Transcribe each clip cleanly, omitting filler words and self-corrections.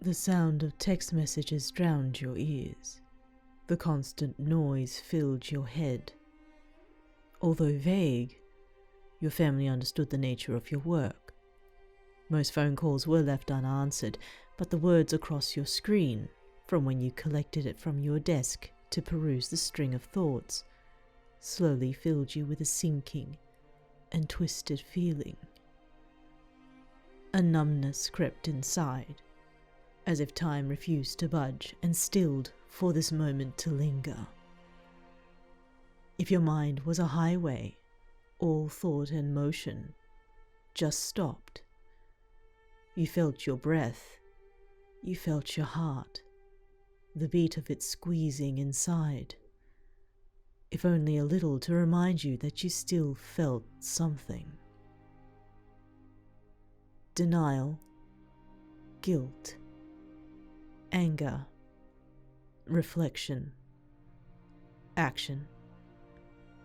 The sound of text messages drowned your ears. The constant noise filled your head. Although vague, your family understood the nature of your work. Most phone calls were left unanswered, but the words across your screen, from when you collected it from your desk to peruse the string of thoughts, slowly filled you with a sinking and twisted feeling. A numbness crept inside, as if time refused to budge and stilled for this moment to linger. If your mind was a highway, all thought and motion just stopped. You felt your breath, you felt your heart, the beat of it squeezing inside, if only a little to remind you that you still felt something. Denial, guilt, anger, reflection, action,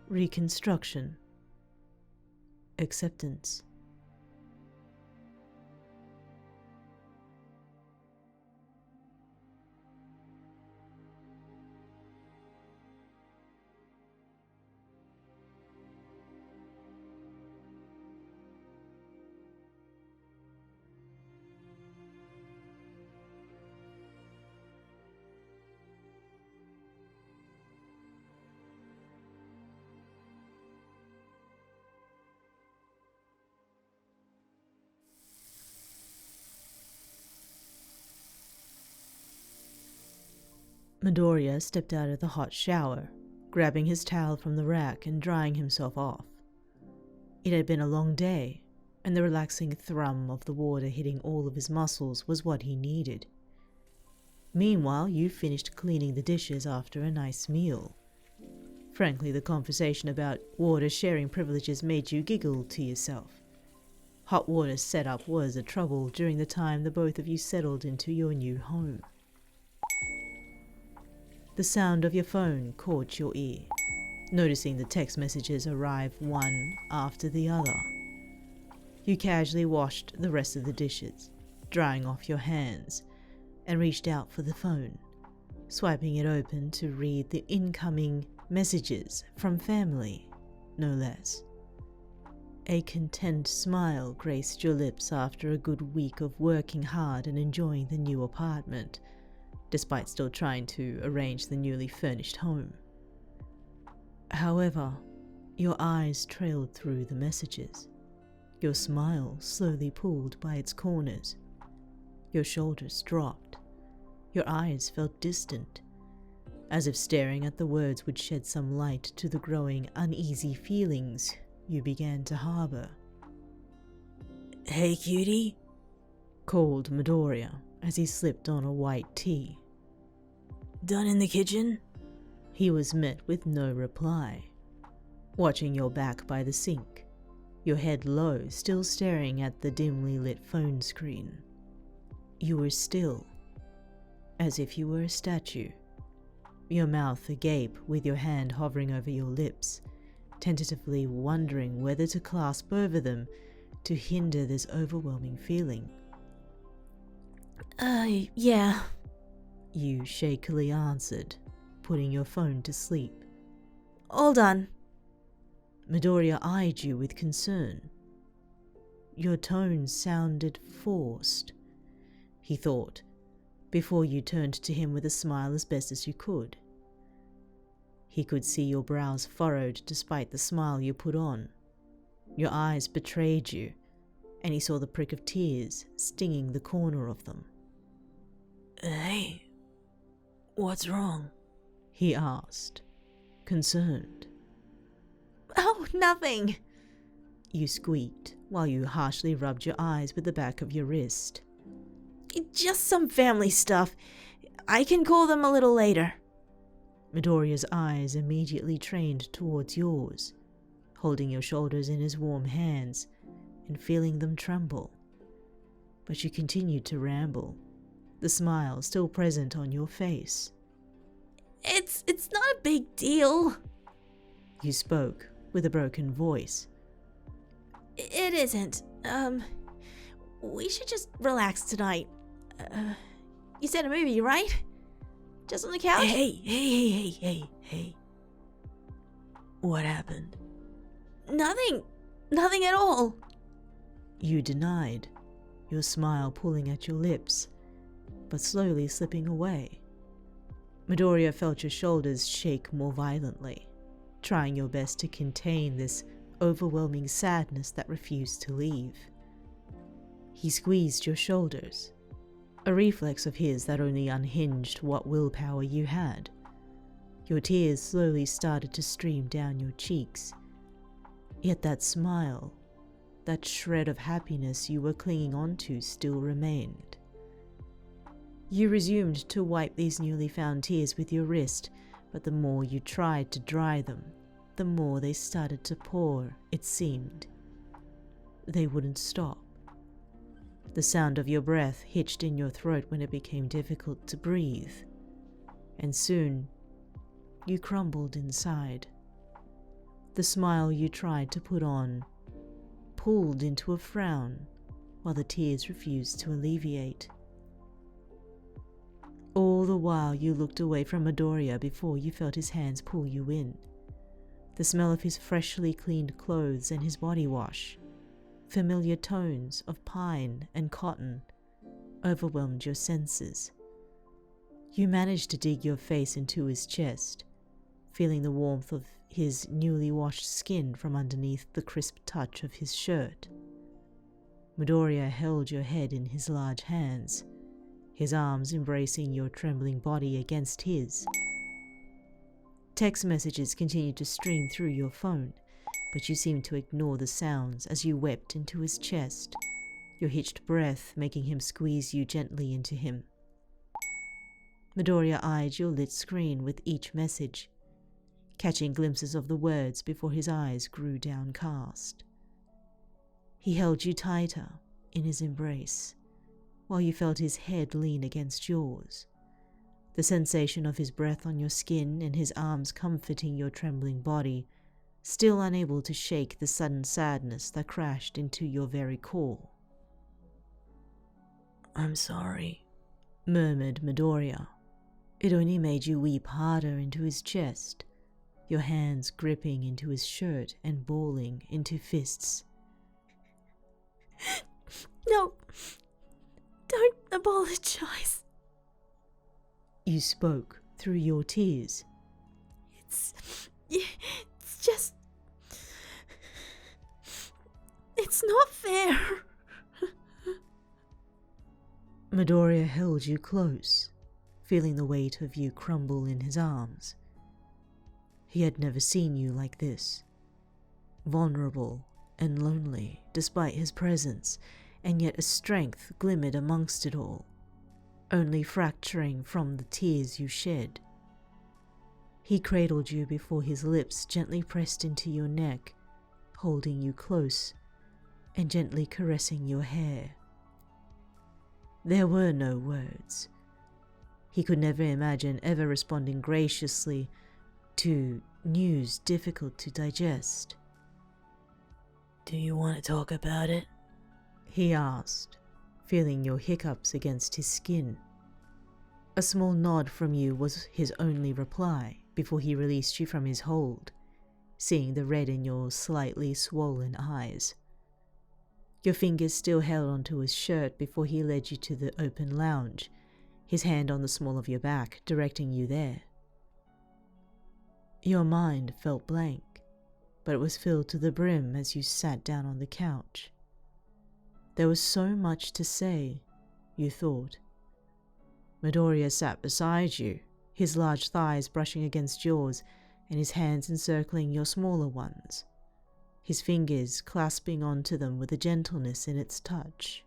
reconstruction, acceptance. Midoriya stepped out of the hot shower, grabbing his towel from the rack and drying himself off. It had been a long day, and the relaxing thrum of the water hitting all of his muscles was what he needed. Meanwhile, you finished cleaning the dishes after a nice meal. Frankly, the conversation about water sharing privileges made you giggle to yourself. Hot water setup was a trouble during the time the both of you settled into your new home. The sound of your phone caught your ear, noticing the text messages arrive one after the other. You casually washed the rest of the dishes, drying off your hands, and reached out for the phone, swiping it open to read the incoming messages from family, no less. A content smile graced your lips after a good week of working hard and enjoying the new apartment, despite still trying to arrange the newly furnished home. However, your eyes trailed through the messages. Your smile slowly pulled by its corners. Your shoulders dropped. Your eyes felt distant, as if staring at the words would shed some light to the growing uneasy feelings you began to harbor. "Hey, cutie," called Midoriya as he slipped on a white tee. "Done in the kitchen?" He was met with no reply. Watching your back by the sink, your head low, still staring at the dimly lit phone screen. You were still, as if you were a statue, your mouth agape with your hand hovering over your lips, tentatively wondering whether to clasp over them to hinder this overwhelming feeling. Yeah," you shakily answered, putting your phone to sleep. "All done." Midoriya eyed you with concern. Your tone sounded forced, he thought, before you turned to him with a smile as best as you could. He could see your brows furrowed despite the smile you put on. Your eyes betrayed you, and he saw the prick of tears stinging the corner of them. "Hey, what's wrong?" he asked, concerned. "Oh, nothing," you squeaked while you harshly rubbed your eyes with the back of your wrist. "Just some family stuff. I can call them a little later." Midoriya's eyes immediately trained towards yours, holding your shoulders in his warm hands and feeling them tremble. But you continued to ramble, the smile still present on your face. It's not a big deal," you spoke with a broken voice. "It isn't. We should just relax tonight. You said a movie, right? Just on the couch? Hey. What happened? Nothing at all. You denied, your smile pulling at your lips, but slowly slipping away. Midoriya felt your shoulders shake more violently, trying your best to contain this overwhelming sadness that refused to leave. He squeezed your shoulders, a reflex of his that only unhinged what willpower you had. Your tears slowly started to stream down your cheeks, yet that smile, that shred of happiness you were clinging onto still remained. You resumed to wipe these newly found tears with your wrist, but the more you tried to dry them, the more they started to pour, it seemed. They wouldn't stop. The sound of your breath hitched in your throat when it became difficult to breathe, and soon you crumbled inside. The smile you tried to put on pulled into a frown while the tears refused to alleviate. All the while you looked away from Midoriya before you felt his hands pull you in. The smell of his freshly cleaned clothes and his body wash, familiar tones of pine and cotton, overwhelmed your senses. You managed to dig your face into his chest, feeling the warmth of his newly washed skin from underneath the crisp touch of his shirt. Midoriya held your head in his large hands, his arms embracing your trembling body against his. Text messages continued to stream through your phone, but you seemed to ignore the sounds as you wept into his chest, your hitched breath making him squeeze you gently into him. Midoriya eyed your lit screen with each message, catching glimpses of the words before his eyes grew downcast. He held you tighter in his embrace, while you felt his head lean against yours, the sensation of his breath on your skin and his arms comforting your trembling body, still unable to shake the sudden sadness that crashed into your very core. I'm sorry, murmured Midoriya. It only made you weep harder into his chest, your hands gripping into his shirt and balling into fists. No, don't apologize. You spoke through your tears. It's just... It's not fair. Midoriya held you close, feeling the weight of you crumble in his arms. He had never seen you like this, vulnerable and lonely despite his presence, and yet a strength glimmered amongst it all, only fracturing from the tears you shed. He cradled you before his lips gently pressed into your neck, holding you close and gently caressing your hair. There were no words. He could never imagine ever responding graciously to news difficult to digest. Do you want to talk about it? He asked, feeling your hiccups against his skin. A small nod from you was his only reply before he released you from his hold, seeing the red in your slightly swollen eyes. Your fingers still held onto his shirt before he led you to the open lounge, his hand on the small of your back, directing you there. Your mind felt blank, but it was filled to the brim as you sat down on the couch. There was so much to say, you thought. Midoriya sat beside you, his large thighs brushing against yours and his hands encircling your smaller ones, his fingers clasping onto them with a gentleness in its touch.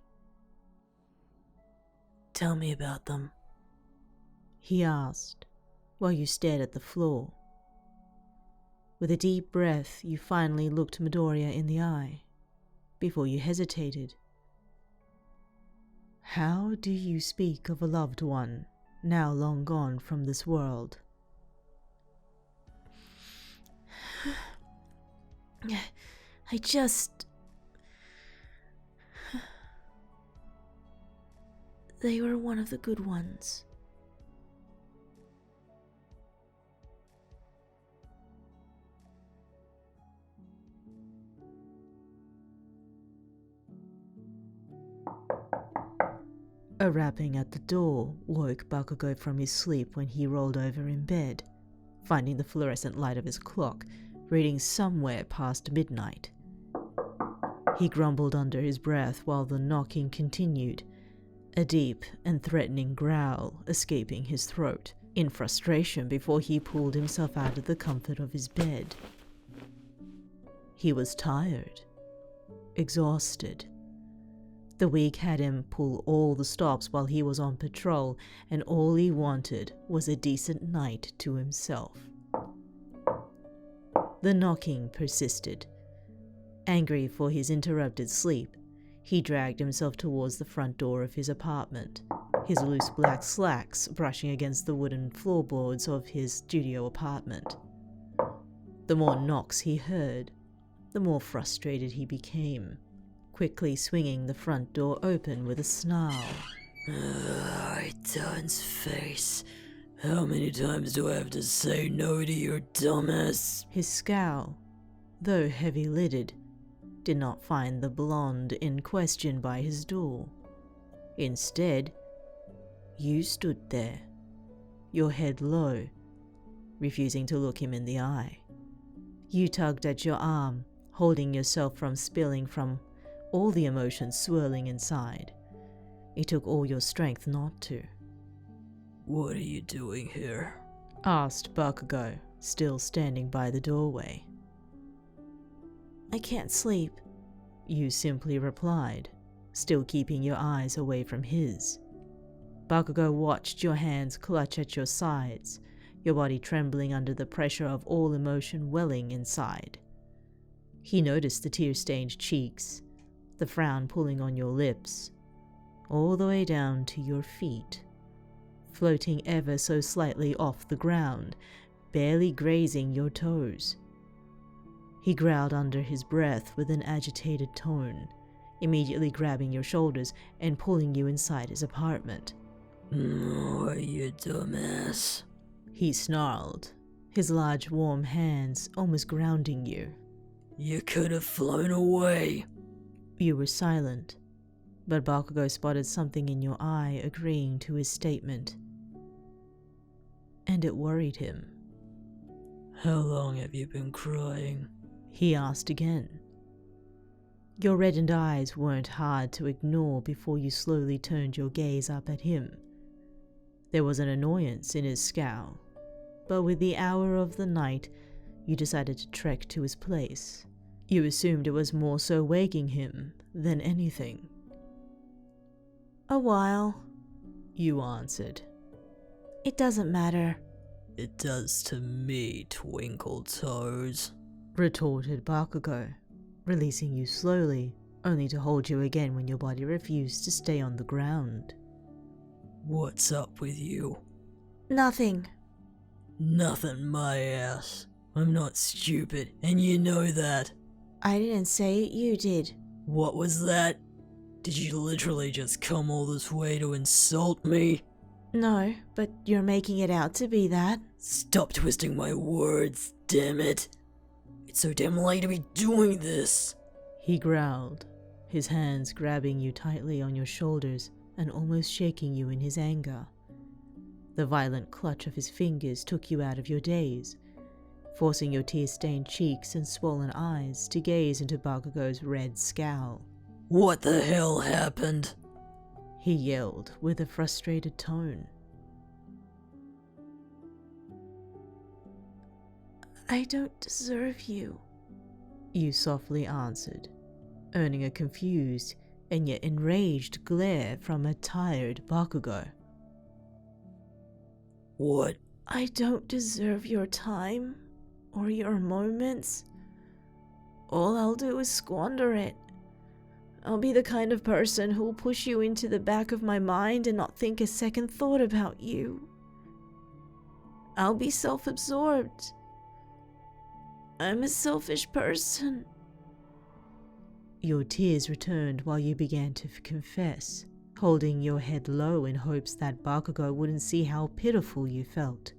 Tell me about them, he asked, while you stared at the floor. With a deep breath, you finally looked Midoriya in the eye, before you hesitated. How do you speak of a loved one, now long gone from this world? I just... They were one of the good ones. A rapping at the door woke Bakugou from his sleep when he rolled over in bed, finding the fluorescent light of his clock reading somewhere past midnight. He grumbled under his breath while the knocking continued, a deep and threatening growl escaping his throat in frustration before he pulled himself out of the comfort of his bed. He was tired, exhausted. The week had him pull all the stops while he was on patrol, and all he wanted was a decent night to himself. The knocking persisted. Angry for his interrupted sleep, he dragged himself towards the front door of his apartment, his loose black slacks brushing against the wooden floorboards of his studio apartment. The more knocks he heard, the more frustrated he became, quickly swinging the front door open with a snarl. Don's face. How many times do I have to say no to your dumbass? His scowl, though heavy-lidded, did not find the blonde in question by his door. Instead, you stood there, your head low, refusing to look him in the eye. You tugged at your arm, holding yourself from spilling from all the emotions swirling inside. It took all your strength not to. What are you doing here? Asked Bakugou, still standing by the doorway. I can't sleep, you simply replied, still keeping your eyes away from his. Bakugou watched your hands clutch at your sides, your body trembling under the pressure of all emotion welling inside. He noticed the tear-stained cheeks, the frown pulling on your lips, all the way down to your feet, floating ever so slightly off the ground, barely grazing your toes. He growled under his breath with an agitated tone, immediately grabbing your shoulders and pulling you inside his apartment. Oh, you dumbass. He snarled, his large warm hands almost grounding you. You could have flown away. You were silent, but Bakugou spotted something in your eye agreeing to his statement. And it worried him. How long have you been crying? He asked again. Your reddened eyes weren't hard to ignore before you slowly turned your gaze up at him. There was an annoyance in his scowl, but with the hour of the night, you decided to trek to his place. You assumed it was more so waking him than anything. A while, you answered. It doesn't matter. It does to me, Twinkle Toes, retorted Bakugou, releasing you slowly, only to hold you again when your body refused to stay on the ground. What's up with you? Nothing. Nothing, my ass. I'm not stupid, and you know that. I didn't say it, you did. What was that? Did you literally just come all this way to insult me? No, but you're making it out to be that. Stop twisting my words, damn it. It's so damn late to be doing this. He growled, his hands grabbing you tightly on your shoulders and almost shaking you in his anger. The violent clutch of his fingers took you out of your daze, forcing your tear-stained cheeks and swollen eyes to gaze into Bakugou's red scowl. What the hell happened? He yelled with a frustrated tone. I don't deserve you, you softly answered, earning a confused and yet enraged glare from a tired Bakugou. What? I don't deserve your time or your moments. All I'll do is squander it. I'll be the kind of person who'll push you into the back of my mind and not think a second thought about you. I'll be self-absorbed. I'm a selfish person. Your tears returned while you began to confess, holding your head low in hopes that Bakugou wouldn't see how pitiful you felt.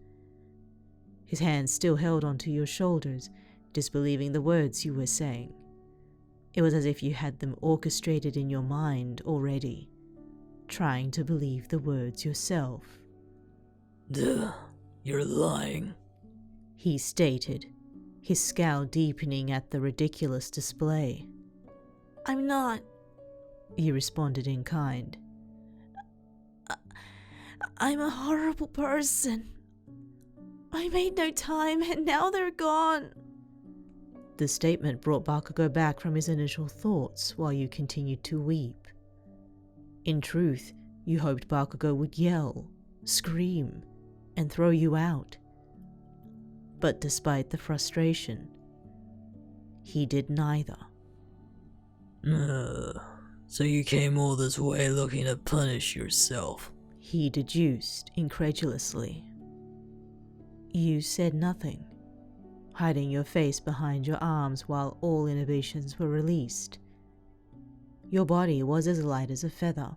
His hands still held onto your shoulders, disbelieving the words you were saying. It was as if you had them orchestrated in your mind already, trying to believe the words yourself. Duh, you're lying, he stated, his scowl deepening at the ridiculous display. I'm not, you responded in kind. I'm a horrible person. I made no time and now they're gone. The statement brought Bakugou back from his initial thoughts while you continued to weep. In truth, you hoped Bakugou would yell, scream, and throw you out. But despite the frustration, he did neither. So you came all this way looking to punish yourself? He deduced incredulously. You said nothing, hiding your face behind your arms while all inhibitions were released. Your body was as light as a feather.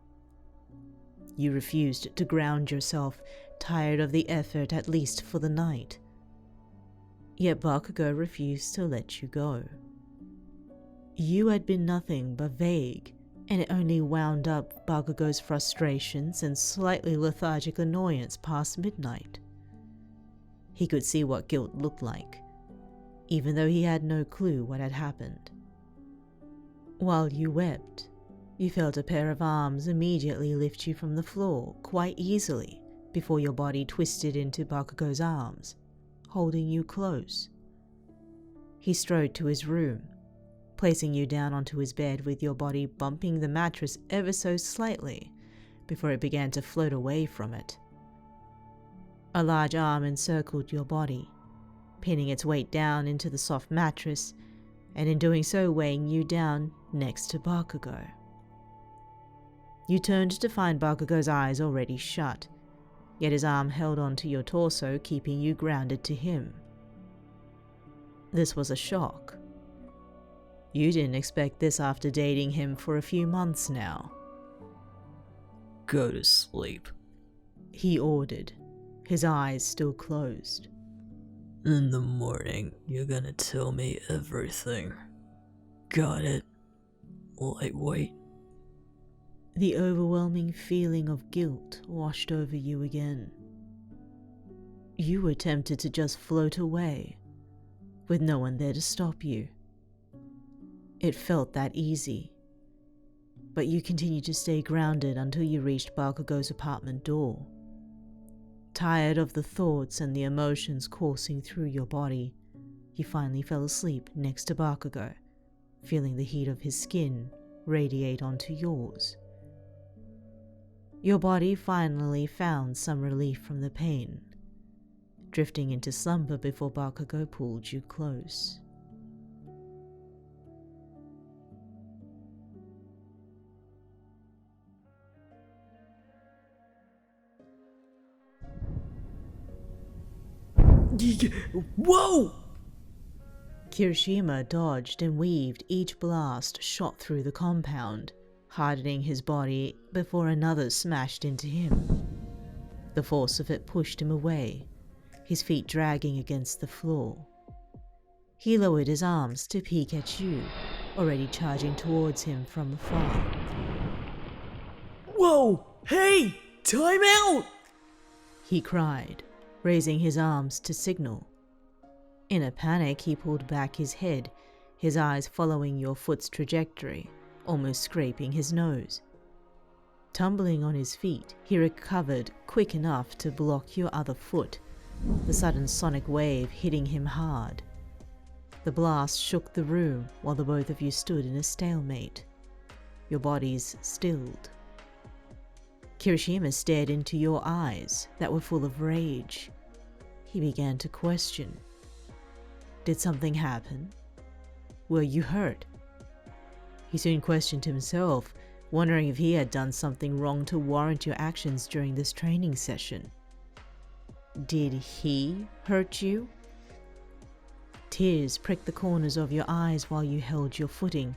You refused to ground yourself, tired of the effort at least for the night. Yet Bakugou refused to let you go. You had been nothing but vague, and it only wound up Bakugou's frustrations and slightly lethargic annoyance past midnight. He could see what guilt looked like, even though he had no clue what had happened. While you wept, you felt a pair of arms immediately lift you from the floor quite easily before your body twisted into Bakugou's arms, holding you close. He strode to his room, placing you down onto his bed with your body bumping the mattress ever so slightly before it began to float away from it. A large arm encircled your body, pinning its weight down into the soft mattress, and in doing so weighing you down next to Bakugou. You turned to find Bakugou's eyes already shut, yet his arm held onto your torso, keeping you grounded to him. This was a shock. You didn't expect this after dating him for a few months now. Go to sleep, he ordered, his eyes still closed. In the morning, you're gonna tell me everything. Got it? Lightweight. The overwhelming feeling of guilt washed over you again. You were tempted to just float away, with no one there to stop you. It felt that easy, but you continued to stay grounded until you reached Bakugou's apartment door. Tired of the thoughts and the emotions coursing through your body, you finally fell asleep next to Bakugou, feeling the heat of his skin radiate onto yours. Your body finally found some relief from the pain, drifting into slumber before Bakugou pulled you close. Whoa! Kirishima dodged and weaved each blast shot through the compound, hardening his body before another smashed into him. The force of it pushed him away, his feet dragging against the floor. He lowered his arms to peek at you, already charging towards him from afar. Whoa! Hey! Time out! He cried, raising his arms to signal. In a panic, he pulled back his head, his eyes following your foot's trajectory, almost scraping his nose. Tumbling on his feet, he recovered quick enough to block your other foot, the sudden sonic wave hitting him hard. The blast shook the room while the both of you stood in a stalemate, your bodies stilled. Kirishima stared into your eyes that were full of rage. He began to question. Did something happen? Were you hurt? He soon questioned himself, wondering if he had done something wrong to warrant your actions during this training session. Did he hurt you? Tears pricked the corners of your eyes while you held your footing,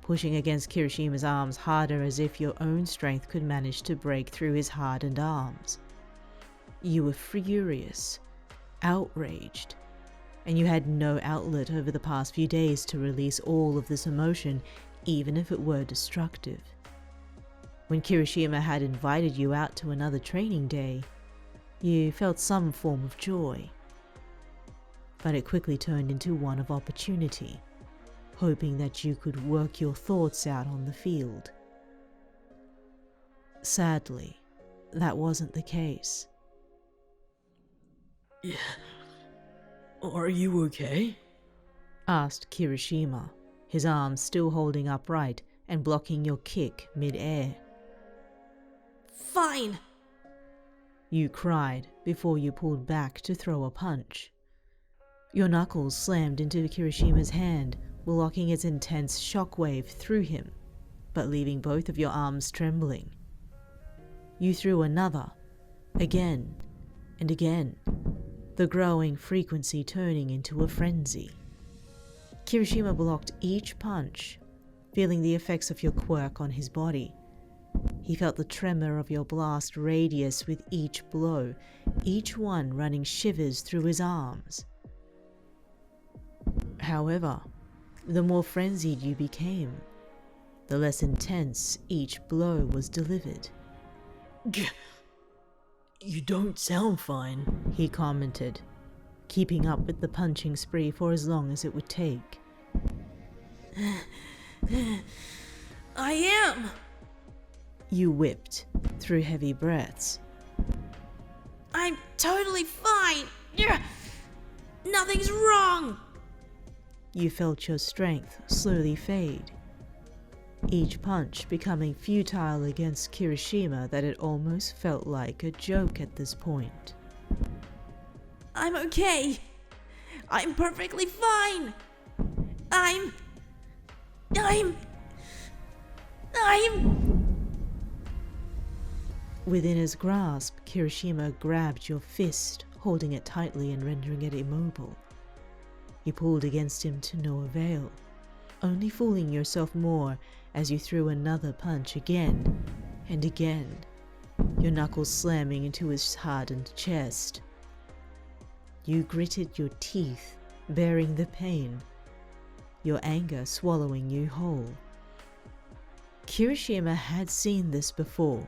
pushing against Kirishima's arms harder as if your own strength could manage to break through his hardened arms. You were furious, outraged, and you had no outlet over the past few days to release all of this emotion, even if it were destructive. When Kirishima had invited you out to another training day, you felt some form of joy. But it quickly turned into one of opportunity, hoping that you could work your thoughts out on the field. Sadly, that wasn't the case. Yeah. Are you okay? Asked Kirishima, his arms still holding upright and blocking your kick mid-air. Fine! You cried before you pulled back to throw a punch. Your knuckles slammed into Kirishima's hand, blocking its intense shockwave through him, but leaving both of your arms trembling. You threw another, again and again, the growing frequency turning into a frenzy. Kirishima blocked each punch, feeling the effects of your quirk on his body. He felt the tremor of your blast radius with each blow, each one running shivers through his arms. However, the more frenzied you became, the less intense each blow was delivered. You don't sound fine, he commented, keeping up with the punching spree for as long as it would take. I am! You whipped through heavy breaths. I'm totally fine! Nothing's wrong! You felt your strength slowly fade, each punch becoming futile against Kirishima that it almost felt like a joke at this point. I'm okay! I'm perfectly fine! I'm... Within his grasp, Kirishima grabbed your fist, holding it tightly and rendering it immobile. You pulled against him to no avail, only fooling yourself more as you threw another punch again and again, your knuckles slamming into his hardened chest. You gritted your teeth, bearing the pain, your anger swallowing you whole. Kirishima had seen this before,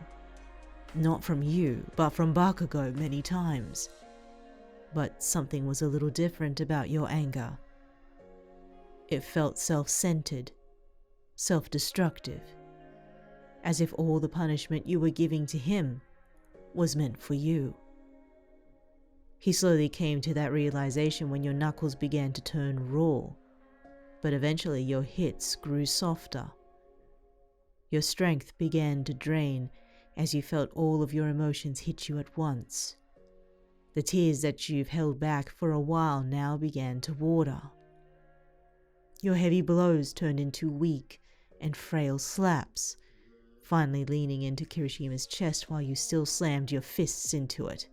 not from you, but from Bakugou many times. But something was a little different about your anger. It felt self-centered, self-destructive, as if all the punishment you were giving to him was meant for you. He slowly came to that realization when your knuckles began to turn raw, but eventually your hits grew softer. Your strength began to drain as you felt all of your emotions hit you at once. The tears that you've held back for a while now began to water. Your heavy blows turned into weak and frail slaps, finally leaning into Kirishima's chest while you still slammed your fists into it.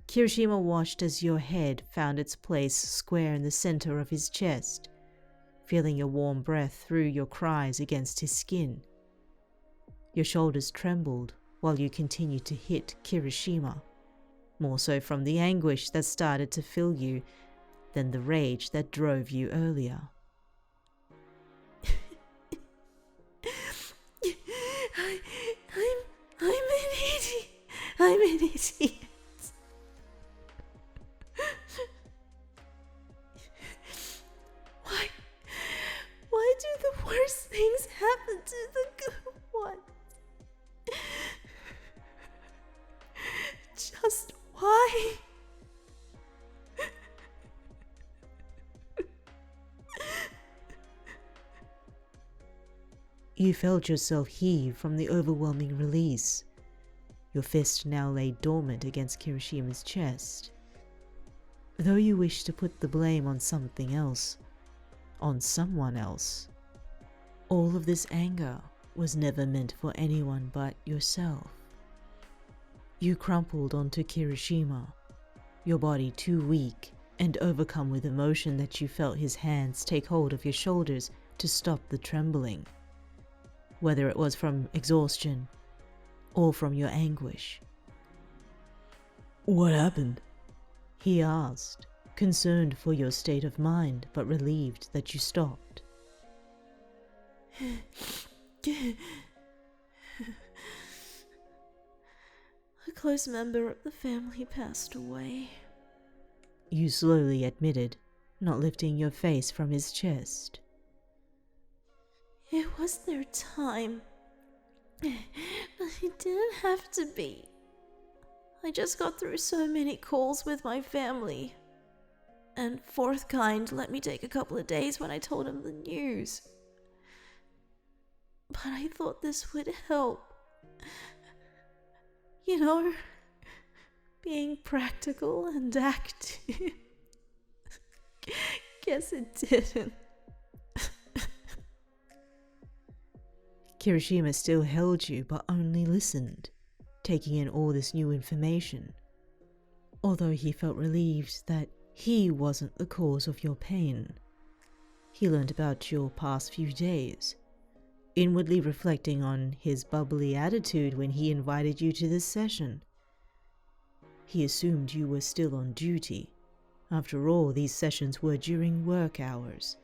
Kirishima watched as your head found its place square in the center of his chest, feeling your warm breath through your cries against his skin. Your shoulders trembled while you continued to hit Kirishima, more so from the anguish that started to fill you than the rage that drove you earlier. I'm an idiot. Why do the worst things happen to the good ones? Just why? You felt yourself heave from the overwhelming release. Your fist now lay dormant against Kirishima's chest. Though you wished to put the blame on something else, on someone else, all of this anger was never meant for anyone but yourself. You crumpled onto Kirishima, your body too weak and overcome with emotion that you felt his hands take hold of your shoulders to stop the trembling, whether it was from exhaustion or from your anguish. What happened? He asked, concerned for your state of mind, but relieved that you stopped. A close member of the family passed away. You slowly admitted, not lifting your face from his chest. It was their time, but it didn't have to be. I just got through so many calls with my family, and fourth kind let me take a couple of days when I told him the news. But I thought this would help. You know, being practical and active. Guess it didn't. Kirishima still held you, but only listened, taking in all this new information. Although he felt relieved that he wasn't the cause of your pain. He learned about your past few days, inwardly reflecting on his bubbly attitude when he invited you to this session. He assumed you were still on duty. After all, these sessions were during work hours.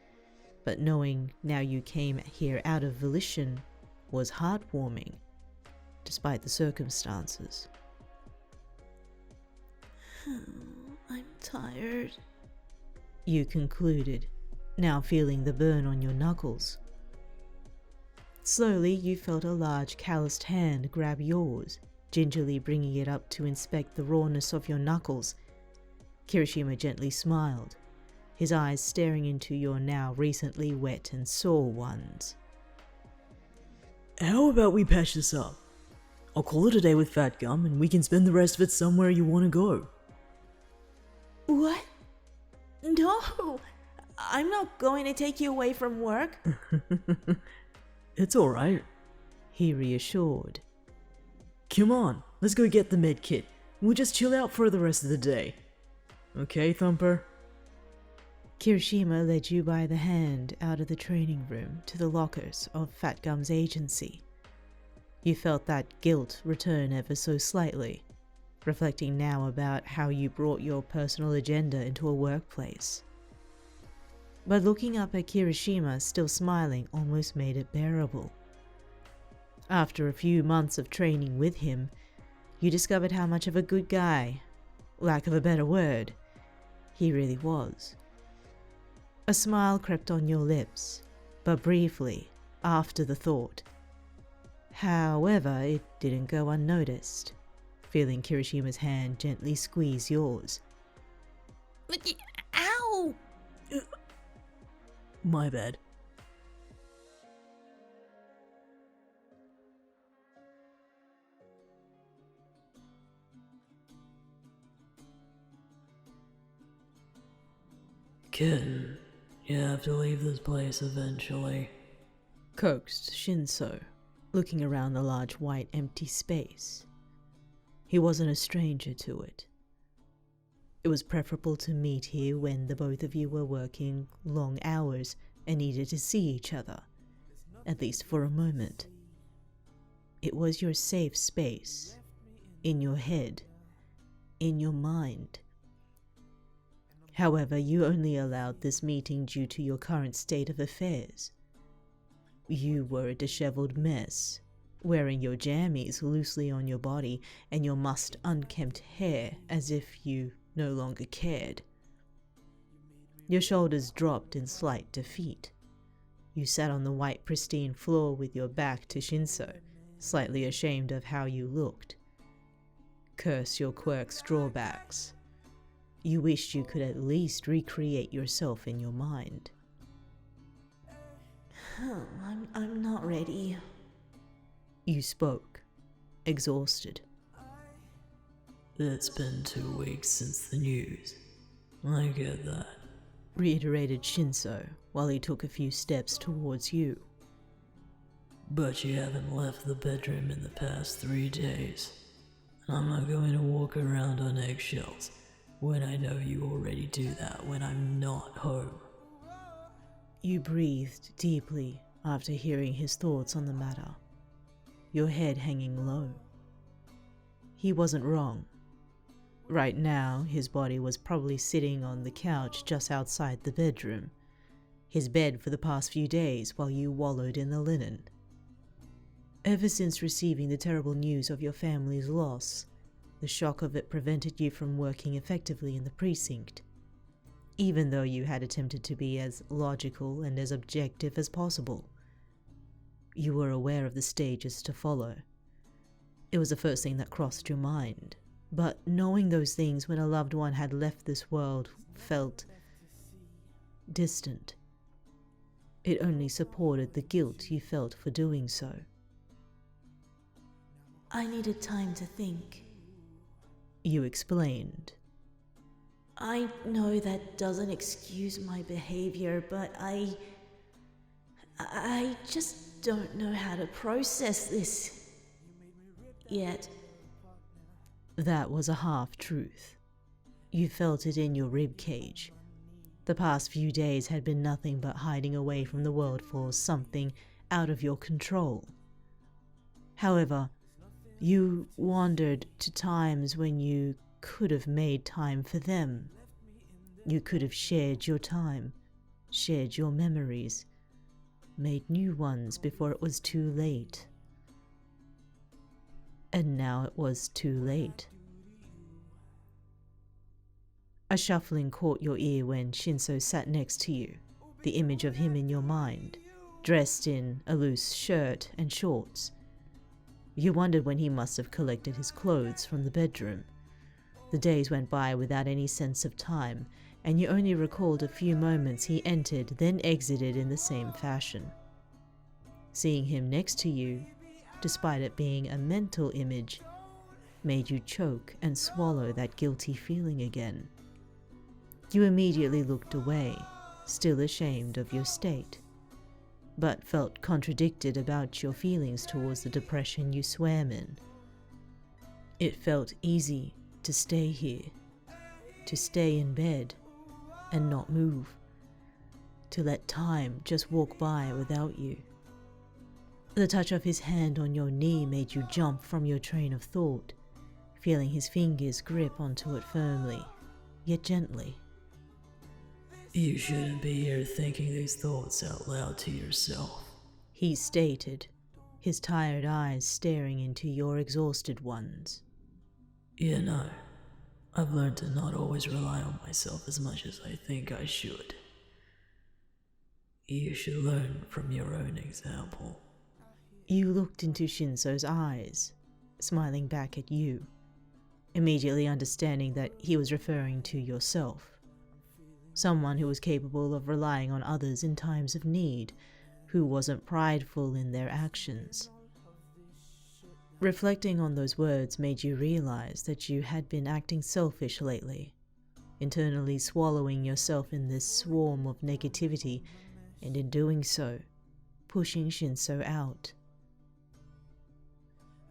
But knowing now you came here out of volition was heartwarming, despite the circumstances. I'm tired, you concluded, now feeling the burn on your knuckles. Slowly, you felt a large calloused hand grab yours, gingerly bringing it up to inspect the rawness of your knuckles. Kirishima gently smiled, his eyes staring into your now recently wet and sore ones. How about we patch this up? I'll call it a day with Fat Gum and we can spend the rest of it somewhere you want to go. What? No! I'm not going to take you away from work. It's alright, he reassured. Come on, let's go get the med kit. We'll just chill out for the rest of the day. Okay, Thumper? Kirishima led you by the hand out of the training room to the lockers of Fat Gum's agency. You felt that guilt return ever so slightly, reflecting now about how you brought your personal agenda into a workplace. But looking up at Kirishima, still smiling, almost made it bearable. After a few months of training with him, you discovered how much of a good guy, lack of a better word, he really was. A smile crept on your lips, but briefly, after the thought. However, it didn't go unnoticed, feeling Kirishima's hand gently squeeze yours. Ow! My bad. Kid, you have to leave this place eventually. Coaxed Shinsou, looking around the large white empty space. He wasn't a stranger to it. It was preferable to meet here when the both of you were working long hours and needed to see each other, at least for a moment. It was your safe space, in your head, in your mind. However, you only allowed this meeting due to your current state of affairs. You were a disheveled mess, wearing your jammies loosely on your body and your mussed unkempt hair as if you no longer cared. Your shoulders dropped in slight defeat. You sat on the white pristine floor with your back to Shinsou, slightly ashamed of how you looked. Curse your quirk's drawbacks. You wished you could at least recreate yourself in your mind. I'm not ready. You spoke, exhausted. It's been 2 weeks since the news. I get that, reiterated Shinsou while he took a few steps towards you. But you haven't left the bedroom in the past 3 days. I'm not going to walk around on eggshells when I know you already do that when I'm not home. You breathed deeply after hearing his thoughts on the matter, your head hanging low. He wasn't wrong. Right now, his body was probably sitting on the couch just outside the bedroom, his bed for the past few days while you wallowed in the linen. Ever since receiving the terrible news of your family's loss, the shock of it prevented you from working effectively in the precinct, even though you had attempted to be as logical and as objective as possible. You were aware of the stages to follow. It was the first thing that crossed your mind, but knowing those things when a loved one had left this world felt distant. It only supported the guilt you felt for doing so. I needed time to think. You explained. I know that doesn't excuse my behavior, but I just don't know how to process this yet. That was a half-truth. You felt it in your rib cage. The past few days had been nothing but hiding away from the world for something out of your control. However, you wandered to times when you could have made time for them. You could have shared your time, shared your memories, made new ones before it was too late. And now it was too late. A shuffling caught your ear when Shinsou sat next to you, the image of him in your mind, dressed in a loose shirt and shorts. You wondered when he must have collected his clothes from the bedroom. The days went by without any sense of time, and you only recalled a few moments he entered, then exited in the same fashion. Seeing him next to you, despite it being a mental image, made you choke and swallow that guilty feeling again. You immediately looked away, still ashamed of your state, but felt contradicted about your feelings towards the depression you swam in. It felt easy to stay here, to stay in bed and not move, to let time just walk by without you. The touch of his hand on your knee made you jump from your train of thought, feeling his fingers grip onto it firmly, yet gently. You shouldn't be here thinking these thoughts out loud to yourself, he stated, his tired eyes staring into your exhausted ones. You know, I've learned to not always rely on myself as much as I think I should. You should learn from your own example. You looked into Shinsou's eyes, smiling back at you, immediately understanding that he was referring to yourself. Someone who was capable of relying on others in times of need, who wasn't prideful in their actions. Reflecting on those words made you realize that you had been acting selfish lately, internally swallowing yourself in this swarm of negativity, and in doing so, pushing Shinsou out.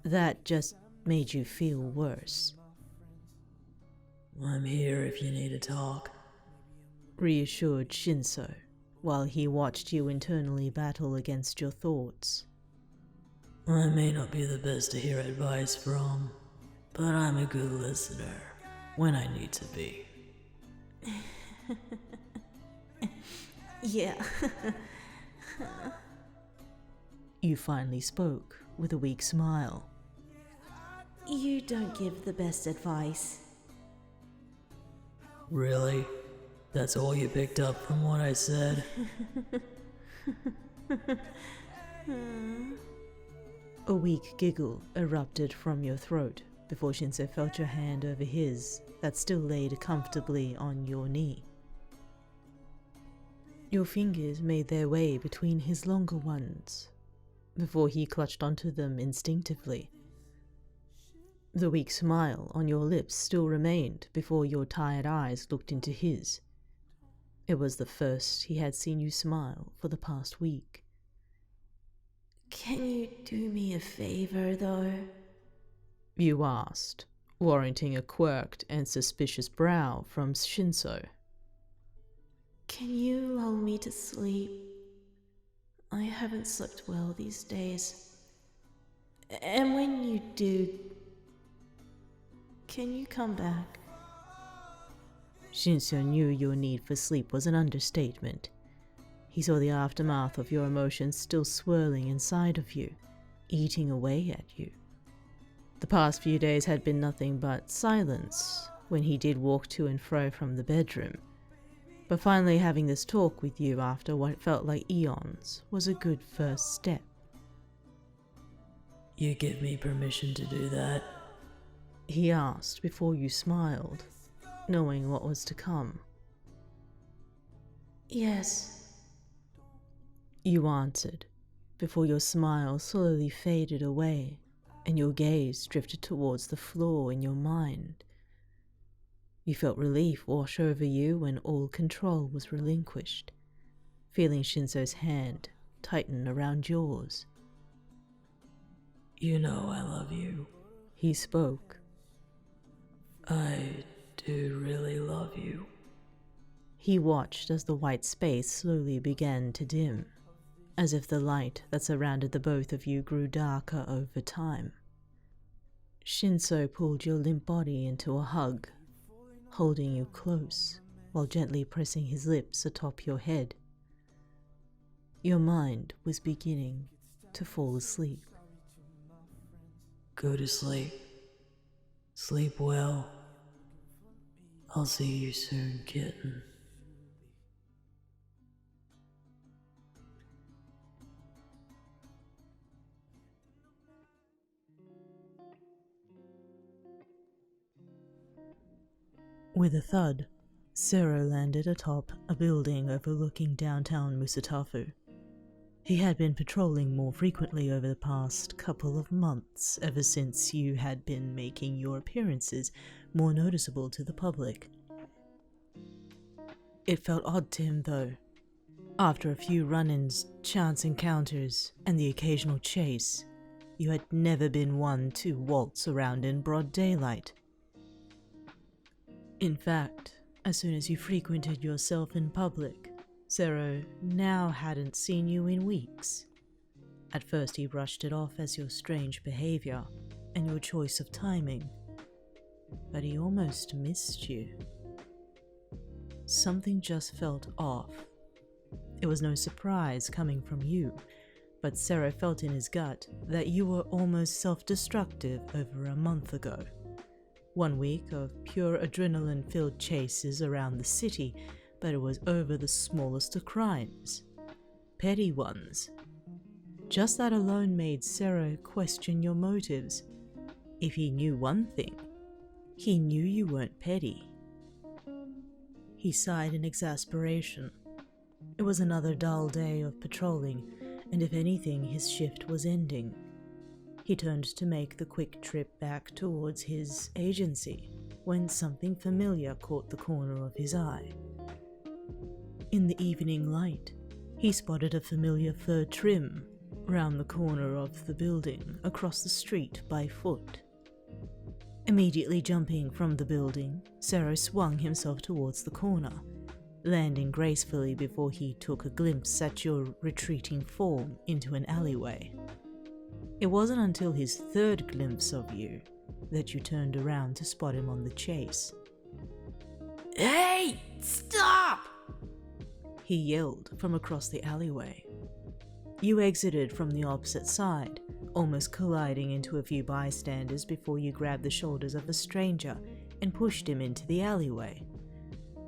That just made you feel worse. I'm here if you need to talk, reassured Shinsou, while he watched you internally battle against your thoughts. I may not be the best to hear advice from, but I'm a good listener when I need to be. Yeah. You finally spoke with a weak smile. You don't give the best advice. Really? That's all you picked up from what I said? A weak giggle erupted from your throat before Shinsou felt your hand over his that still laid comfortably on your knee. Your fingers made their way between his longer ones before he clutched onto them instinctively. The weak smile on your lips still remained before your tired eyes looked into his. It was the first he had seen you smile for the past week. Can you do me a favor, though? You asked, warranting a quirked and suspicious brow from Shinsou. Can you lull me to sleep? I haven't slept well these days. And when you do, can you come back? Shinsou knew your need for sleep was an understatement. He saw the aftermath of your emotions still swirling inside of you, eating away at you. The past few days had been nothing but silence when he did walk to and fro from the bedroom, but finally having this talk with you after what felt like eons was a good first step. You give me permission to do that? He asked before you smiled, knowing what was to come. Yes. You answered, before your smile slowly faded away and your gaze drifted towards the floor in your mind. You felt relief wash over you when all control was relinquished, feeling Shinsou's hand tighten around yours. You know I love you. He spoke. I do really love you. He watched as the white space slowly began to dim, as if the light that surrounded the both of you grew darker over time. Shinsou pulled your limp body into a hug, holding you close while gently pressing his lips atop your head. Your mind was beginning to fall asleep. Go to sleep. Sleep well. I'll see you soon, kitten. With a thud, Sero landed atop a building overlooking downtown Musatafu. He had been patrolling more frequently over the past couple of months, ever since you had been making your appearances more noticeable to the public. It felt odd to him, though. After a few run-ins, chance encounters, and the occasional chase, you had never been one to waltz around in broad daylight. In fact, as soon as you frequented yourself in public, Sero now hadn't seen you in weeks. At first he brushed it off as your strange behavior and your choice of timing, but he almost missed you. Something just felt off. It was no surprise coming from you, but Sero felt in his gut that you were almost self-destructive over a month ago. 1 week of pure adrenaline-filled chases around the city, but it was over the smallest of crimes. Petty ones. Just that alone made Sero question your motives. If he knew one thing, he knew you weren't petty. He sighed in exasperation. It was another dull day of patrolling, and if anything, his shift was ending. He turned to make the quick trip back towards his agency, when something familiar caught the corner of his eye. In the evening light, he spotted a familiar fur trim round the corner of the building across the street by foot. Immediately jumping from the building, Sero swung himself towards the corner, landing gracefully before he took a glimpse at your retreating form into an alleyway. It wasn't until his third glimpse of you that you turned around to spot him on the chase. Hey! Stop! He yelled from across the alleyway. You exited from the opposite side, almost colliding into a few bystanders before you grabbed the shoulders of a stranger and pushed him into the alleyway.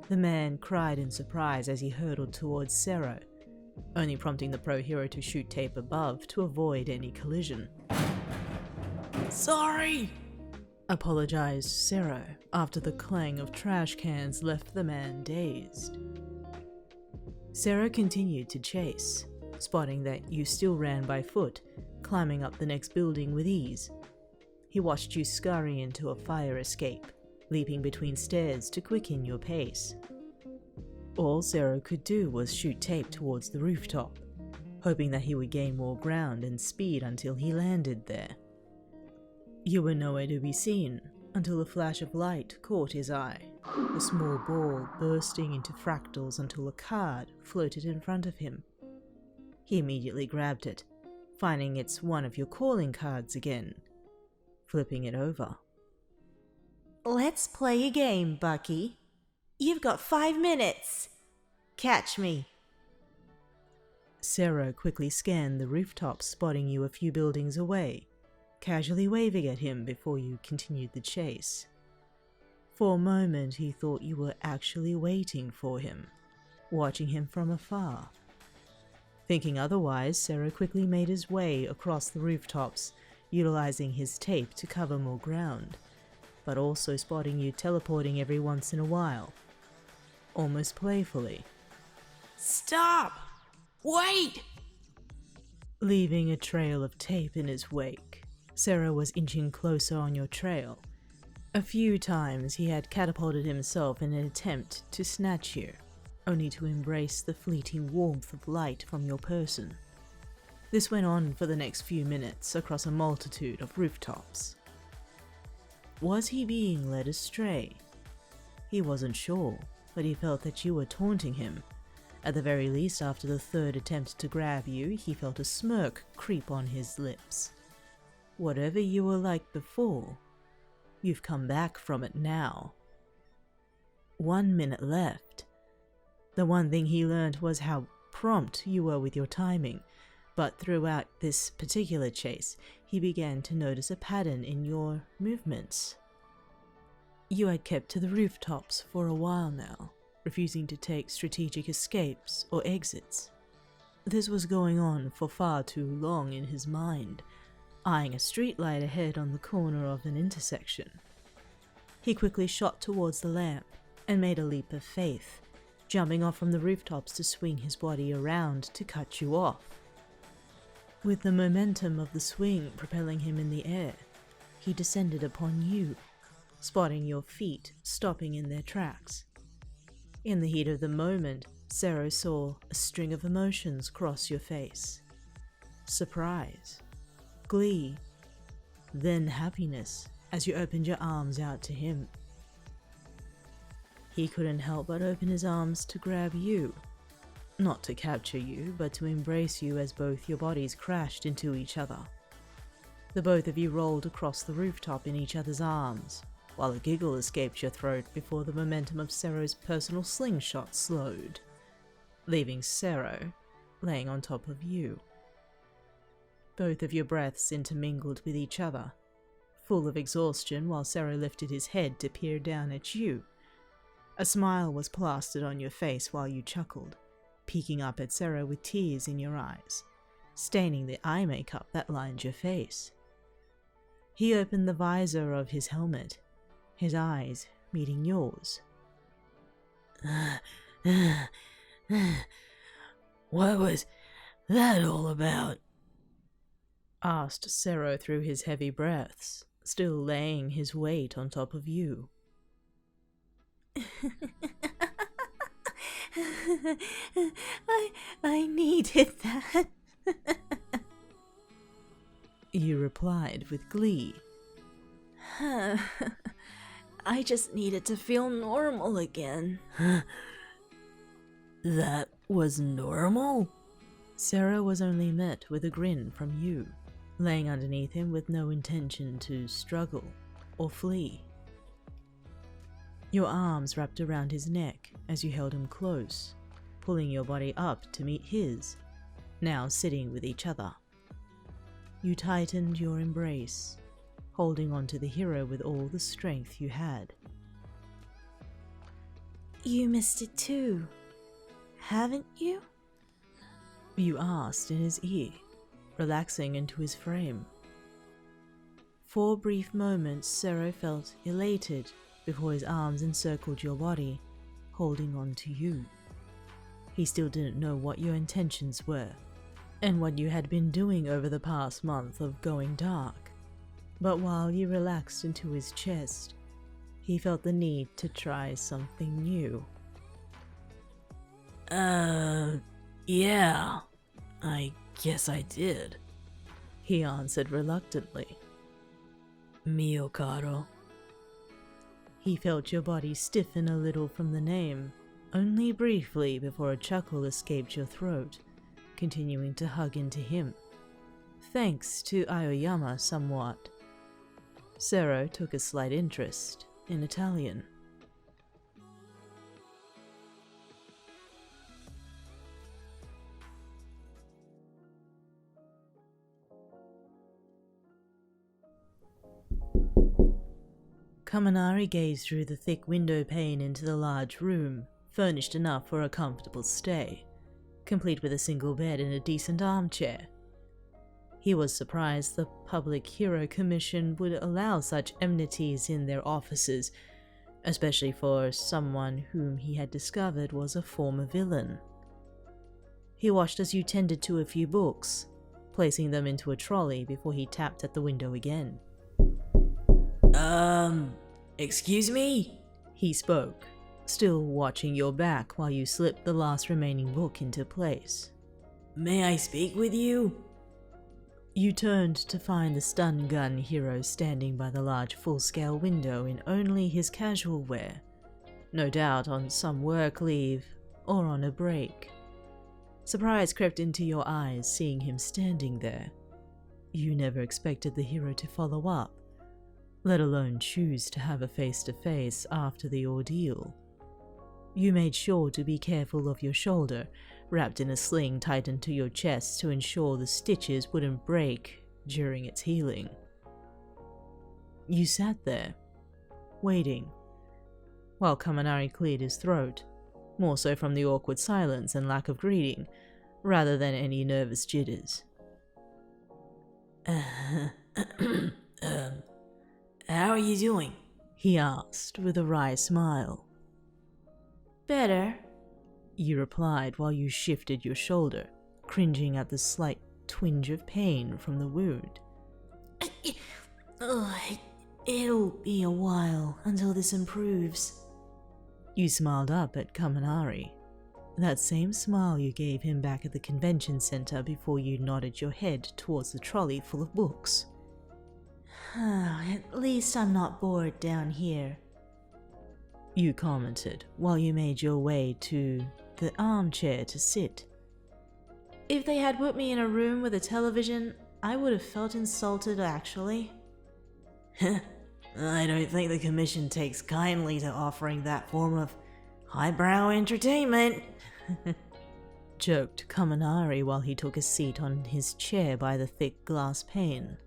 The man cried in surprise as he hurtled towards Sero, only prompting the pro hero to shoot tape above to avoid any collision. Sorry! Apologized Sero after the clang of trash cans left the man dazed. Sero continued to chase, spotting that you still ran by foot, climbing up the next building with ease. He watched you scurry into a fire escape, leaping between stairs to quicken your pace. All Sero could do was shoot tape towards the rooftop, hoping that he would gain more ground and speed until he landed there. You were nowhere to be seen until a flash of light caught his eye, a small ball bursting into fractals until a card floated in front of him. He immediately grabbed it, finding it's one of your calling cards again, flipping it over. Let's play a game, Bucky. You've got 5 minutes. Catch me. Sero quickly scanned the rooftops, spotting you a few buildings away, casually waving at him before you continued the chase. For a moment he thought you were actually waiting for him, watching him from afar. Thinking otherwise, Sero quickly made his way across the rooftops, utilizing his tape to cover more ground, but also spotting you teleporting every once in a while, almost playfully. Stop! Wait! Leaving a trail of tape in his wake, Sero was inching closer on your trail. A few times he had catapulted himself in an attempt to snatch you, only to embrace the fleeting warmth of light from your person. This went on for the next few minutes across a multitude of rooftops. Was he being led astray? He wasn't sure, but he felt that you were taunting him. At the very least, after the third attempt to grab you, he felt a smirk creep on his lips. Whatever you were like before, you've come back from it now. 1 minute left. The one thing he learned was how prompt you were with your timing, but throughout this particular chase, he began to notice a pattern in your movements. You had kept to the rooftops for a while now, refusing to take strategic escapes or exits. This was going on for far too long in his mind, eyeing a streetlight ahead on the corner of an intersection. He quickly shot towards the lamp and made a leap of faith, jumping off from the rooftops to swing his body around to cut you off. With the momentum of the swing propelling him in the air, he descended upon you, spotting your feet stopping in their tracks. In the heat of the moment, Sero saw a string of emotions cross your face. Surprise, glee, then happiness as you opened your arms out to him. He couldn't help but open his arms to grab you. Not to capture you, but to embrace you as both your bodies crashed into each other. The both of you rolled across the rooftop in each other's arms, while a giggle escaped your throat before the momentum of Sero's personal slingshot slowed, leaving Sero laying on top of you. Both of your breaths intermingled with each other, full of exhaustion, while Sero lifted his head to peer down at you. A smile was plastered on your face while you chuckled, peeking up at Sero with tears in your eyes, staining the eye makeup that lined your face. He opened the visor of his helmet, his eyes meeting yours. What was that all about? Asked Sero through his heavy breaths, still laying his weight on top of you. I needed that. You replied with glee. I just needed to feel normal again. That was normal? Sero was only met with a grin from you, laying underneath him with no intention to struggle or flee. Your arms wrapped around his neck as you held him close, pulling your body up to meet his, now sitting with each other. You tightened your embrace, holding on to the hero with all the strength you had. You missed it too, haven't you? You asked in his ear, relaxing into his frame. For brief moments, Sero felt elated before his arms encircled your body, holding on to you. He still didn't know what your intentions were, and what you had been doing over the past month of going dark. But while you relaxed into his chest, he felt the need to try something new. Yeah, I guess I did, he answered reluctantly. Mio caro. He felt your body stiffen a little from the name, only briefly before a chuckle escaped your throat, continuing to hug into him. Thanks to Aoyama somewhat. Sero took a slight interest in Italian. Kaminari gazed through the thick window pane into the large room, furnished enough for a comfortable stay, complete with a single bed and a decent armchair. He was surprised the Public Hero Commission would allow such amenities in their offices, especially for someone whom he had discovered was a former villain. He watched as you tended to a few books, placing them into a trolley before he tapped at the window again. Excuse me? He spoke, still watching your back while you slipped the last remaining book into place. May I speak with you? You turned to find the stun gun hero standing by the large full-scale window in only his casual wear, no doubt on some work leave or on a break. Surprise crept into your eyes seeing him standing there. You never expected the hero to follow up, let alone choose to have a face-to-face after the ordeal. You made sure to be careful of your shoulder, wrapped in a sling tightened to your chest to ensure the stitches wouldn't break during its healing. You sat there, waiting, while Kaminari cleared his throat, more so from the awkward silence and lack of greeting, rather than any nervous jitters. How are you doing? He asked with a wry smile. Better. You replied while you shifted your shoulder, cringing at the slight twinge of pain from the wound. It'll be a while until this improves. You smiled up at Kaminari, that same smile you gave him back at the convention center before you nodded your head towards the trolley full of books. At least I'm not bored down here. You commented while you made your way to the armchair to sit. If they had put me in a room with a television, I would have felt insulted actually. I don't think the commission takes kindly to offering that form of highbrow entertainment. Joked Kaminari while he took a seat on his chair by the thick glass pane.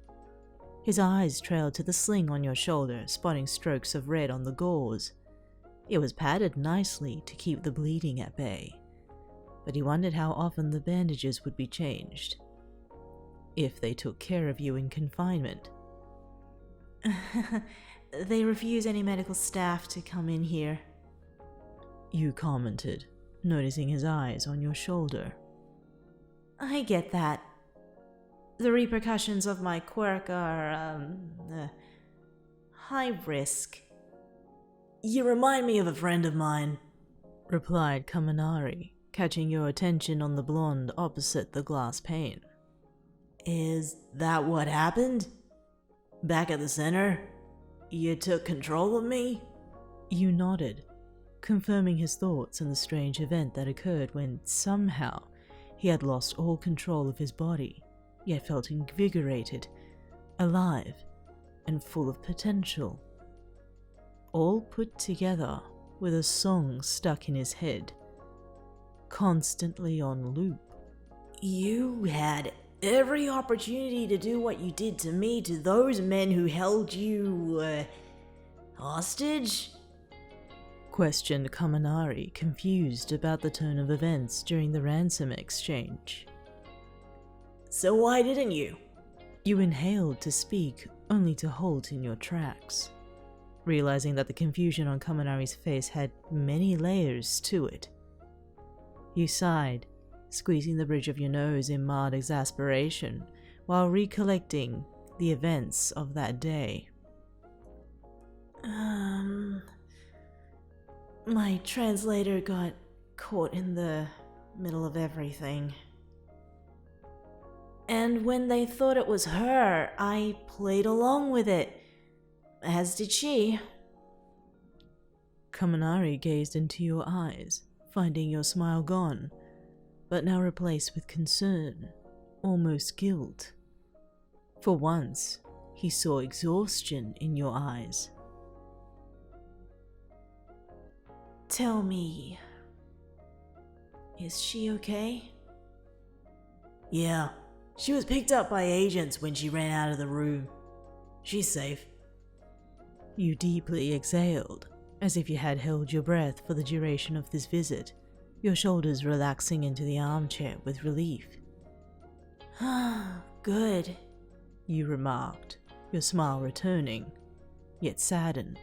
His eyes trailed to the sling on your shoulder, spotting strokes of red on the gauze. It was padded nicely to keep the bleeding at bay, but he wondered how often the bandages would be changed, if they took care of you in confinement. They refuse any medical staff to come in here. You commented, noticing his eyes on your shoulder. I get that. The repercussions of my quirk are, high risk. You remind me of a friend of mine, replied Kaminari, catching your attention on the blonde opposite the glass pane. Is that what happened? Back at the center? You took control of me? You nodded, confirming his thoughts and the strange event that occurred when somehow he had lost all control of his body, yet felt invigorated, alive, and full of potential. All put together with a song stuck in his head, constantly on loop. You had every opportunity to do what you did to me to those men who held you, hostage? Questioned Kaminari, confused about the turn of events during the ransom exchange. So why didn't you? You inhaled to speak, only to halt in your tracks, realizing that the confusion on Kaminari's face had many layers to it. You sighed, squeezing the bridge of your nose in mild exasperation, while recollecting the events of that day. My translator got caught in the middle of everything. And when they thought it was her, I played along with it. As did she. Kaminari gazed into your eyes, finding your smile gone, but now replaced with concern, almost guilt. For once, he saw exhaustion in your eyes. Tell me, is she okay? Yeah, she was picked up by agents when she ran out of the room. She's safe. You deeply exhaled, as if you had held your breath for the duration of this visit, your shoulders relaxing into the armchair with relief. Good, you remarked, your smile returning, yet saddened.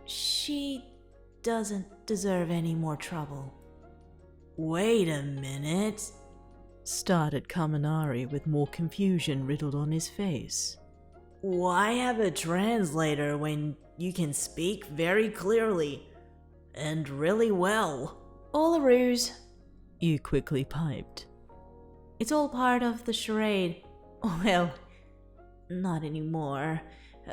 She doesn't deserve any more trouble. Wait a minute, started Kaminari with more confusion riddled on his face. Why have a translator when you can speak very clearly and really well? All a ruse, you quickly piped. It's all part of the charade. Well, not anymore.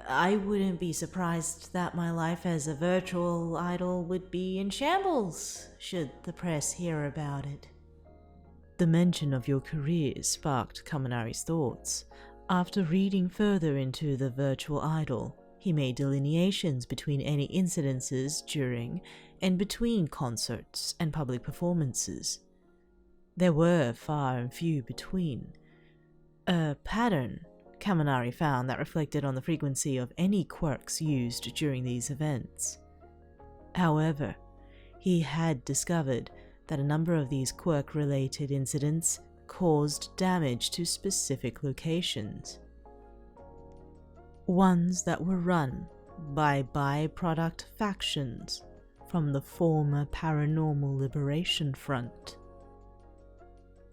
I wouldn't be surprised that my life as a virtual idol would be in shambles, should the press hear about it. The mention of your career sparked Kaminari's thoughts. After reading further into the virtual idol, he made delineations between any incidences during and between concerts and public performances. There were far and few between. A pattern Kaminari found that reflected on the frequency of any quirks used during these events. However, he had discovered that a number of these quirk-related incidents caused damage to specific locations. Ones that were run by byproduct factions from the former Paranormal Liberation Front.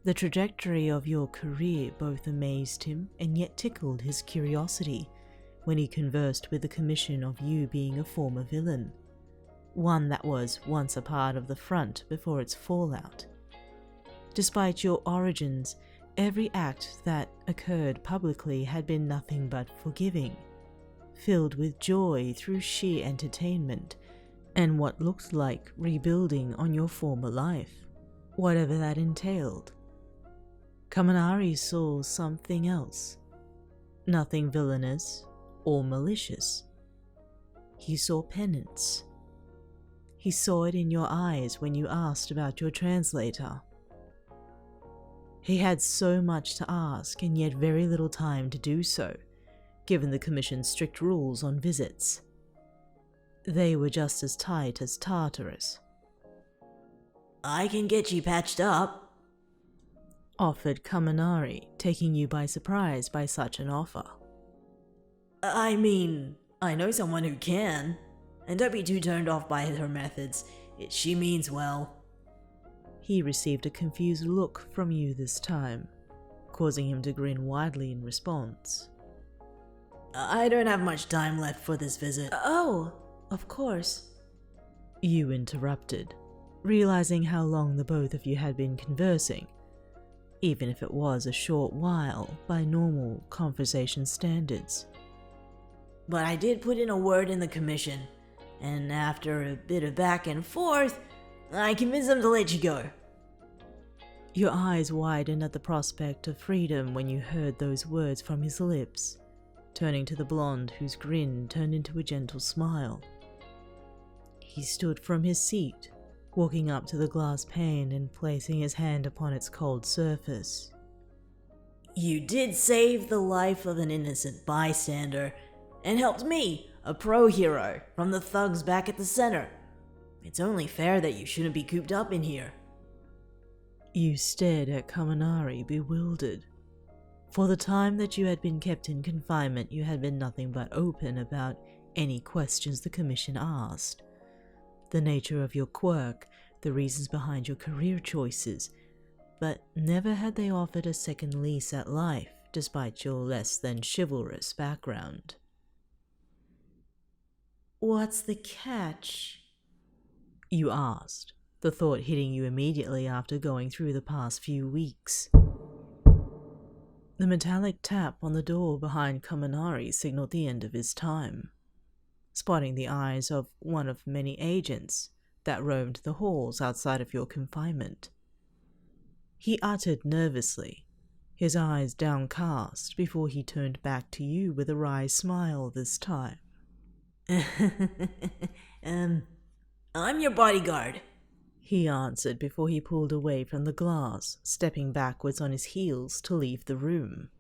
The trajectory of your career both amazed him and yet tickled his curiosity when he conversed with the commission of you being a former villain, one that was once a part of the front before its fallout. Despite your origins, every act that occurred publicly had been nothing but forgiving, filled with joy through sheer entertainment and what looked like rebuilding on your former life, whatever that entailed. Kaminari saw something else, nothing villainous or malicious. He saw penance. He saw it in your eyes when you asked about your translator. He had so much to ask and yet very little time to do so, given the Commission's strict rules on visits. They were just as tight as Tartarus. I can get you patched up, offered Kaminari, taking you by surprise by such an offer. I mean, I know someone who can, and don't be too turned off by her methods. She means well. He received a confused look from you this time, causing him to grin widely in response. I don't have much time left for this visit. Oh, of course. You interrupted, realizing how long the both of you had been conversing, even if it was a short while by normal conversation standards. But I did put in a word in the commission, and after a bit of back and forth, I convinced them to let you go. Your eyes widened at the prospect of freedom when you heard those words from his lips, turning to the blonde whose grin turned into a gentle smile. He stood from his seat, walking up to the glass pane and placing his hand upon its cold surface. You did save the life of an innocent bystander, and helped me, a pro hero, from the thugs back at the center. It's only fair that you shouldn't be cooped up in here. You stared at Kaminari, bewildered. For the time that you had been kept in confinement, you had been nothing but open about any questions the Commission asked. The nature of your quirk, the reasons behind your career choices, but never had they offered a second lease at life, despite your less than chivalrous background. What's the catch? You asked, the thought hitting you immediately after going through the past few weeks. The metallic tap on the door behind Kaminari signaled the end of his time. spotting the eyes of one of many agents that roamed the halls outside of your confinement. He uttered nervously, his eyes downcast before he turned back to you with a wry smile this time. I'm your bodyguard, he answered before he pulled away from the glass, stepping backwards on his heels to leave the room.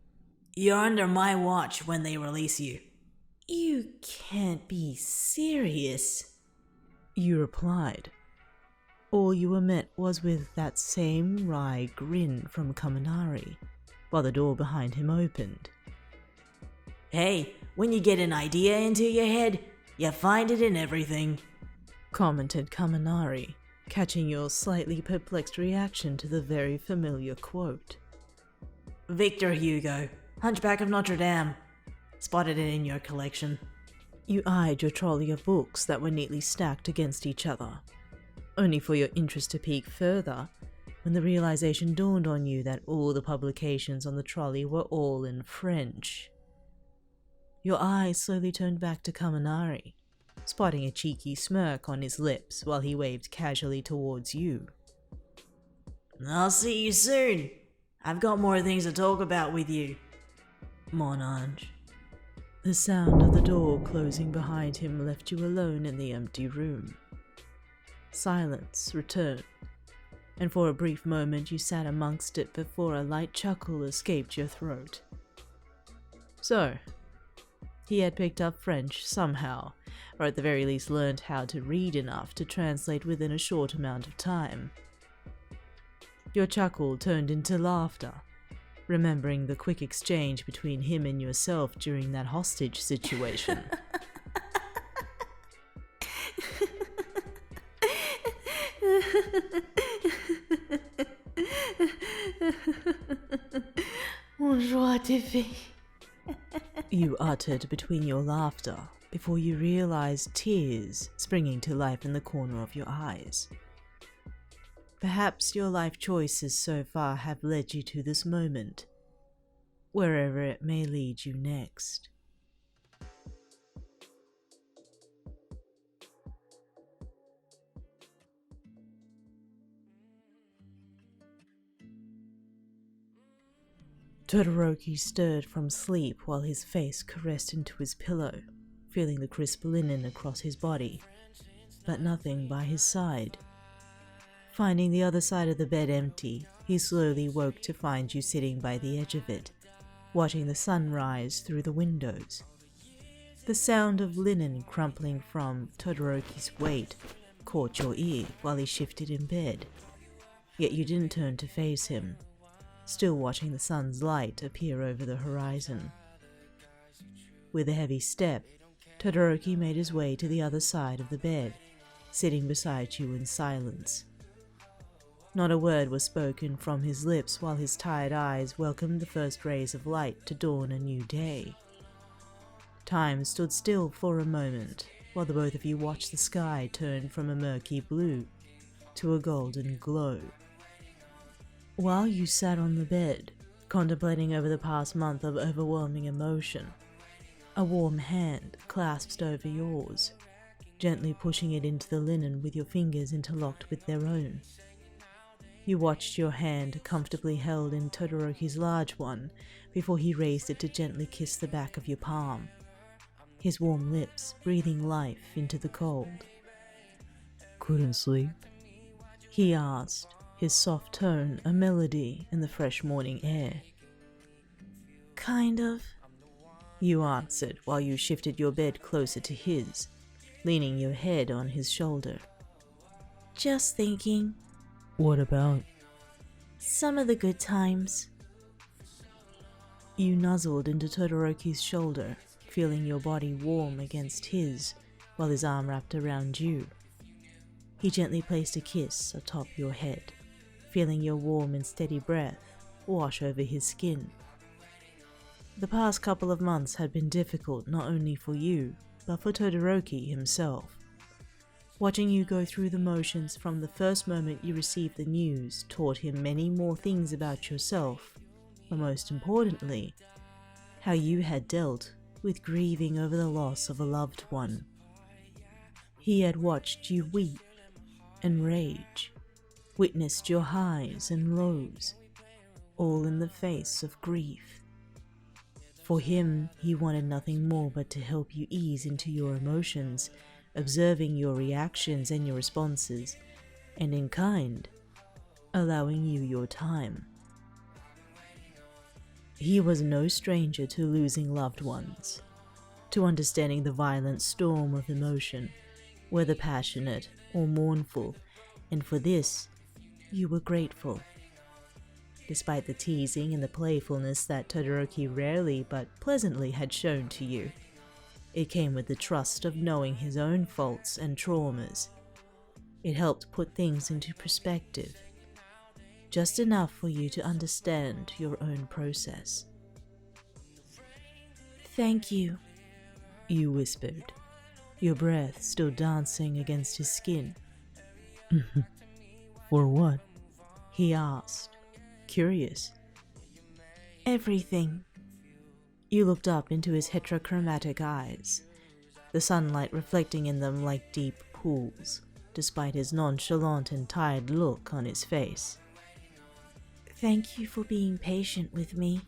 You're under my watch when they release you. You can't be serious, you replied. All you were met was with that same wry grin from Kaminari, while the door behind him opened. Hey, when you get an idea into your head, you find it in everything, commented Kaminari, catching your slightly perplexed reaction to the very familiar quote. Victor Hugo, Hunchback of Notre Dame. Spotted it in your collection. You eyed your trolley of books that were neatly stacked against each other, only for your interest to peak further when the realization dawned on you that all the publications on the trolley were all in French. Your eyes slowly turned back to Kaminari, spotting a cheeky smirk on his lips while he waved casually towards you. I'll see you soon. I've got more things to talk about with you, mon ange. The sound of the door closing behind him left you alone in the empty room. Silence returned, and for a brief moment you sat amongst it before a light chuckle escaped your throat. So, he had picked up French somehow, or at the very least learned how to read enough to translate within a short amount of time. Your chuckle turned into laughter, remembering the quick exchange between him and yourself during that hostage situation. Bonjour, TV. You uttered between your laughter before you realized tears springing to life in the corner of your eyes. Perhaps your life choices so far have led you to this moment, wherever it may lead you next. Todoroki stirred from sleep while his face caressed into his pillow, feeling the crisp linen across his body, but nothing by his side. Finding the other side of the bed empty, he slowly woke to find you sitting by the edge of it, watching the sun rise through the windows. The sound of linen crumpling from Todoroki's weight caught your ear while he shifted in bed, yet you didn't turn to face him, still watching the sun's light appear over the horizon. With a heavy step, Todoroki made his way to the other side of the bed, sitting beside you in silence. Not a word was spoken from his lips while his tired eyes welcomed the first rays of light to dawn a new day. Time stood still for a moment while the both of you watched the sky turn from a murky blue to a golden glow. While you sat on the bed, contemplating over the past month of overwhelming emotion, a warm hand clasped over yours, gently pushing it into the linen with your fingers interlocked with their own. You watched your hand comfortably held in Todoroki's large one before he raised it to gently kiss the back of your palm, his warm lips breathing life into the cold. "Couldn't sleep?" he asked, his soft tone a melody in the fresh morning air. Kind of, you answered while you shifted your bed closer to his, leaning your head on his shoulder. Just thinking. What about? Some of the good times. You nuzzled into Todoroki's shoulder, feeling your body warm against his while his arm wrapped around you. He gently placed a kiss atop your head, feeling your warm and steady breath wash over his skin. The past couple of months had been difficult not only for you, but for Todoroki himself. Watching you go through the motions from the first moment you received the news taught him many more things about yourself, but most importantly, how you had dealt with grieving over the loss of a loved one He had watched you weep and rage, witnessed your highs and lows, all in the face of grief. For him, he wanted nothing more but to help you ease into your emotions, observing your reactions and your responses, and in kind, allowing you your time. He was no stranger to losing loved ones, to understanding the violent storm of emotion, whether passionate or mournful, and for this, you were grateful. Despite the teasing and the playfulness that Todoroki rarely but pleasantly had shown to you, it came with the trust of knowing his own faults and traumas. It helped put things into perspective, just enough for you to understand your own process. Thank you, you whispered, your breath still dancing against his skin. For what? He asked, curious. Everything. You looked up into his heterochromatic eyes, the sunlight reflecting in them like deep pools, despite his nonchalant and tired look on his face. Thank you for being patient with me.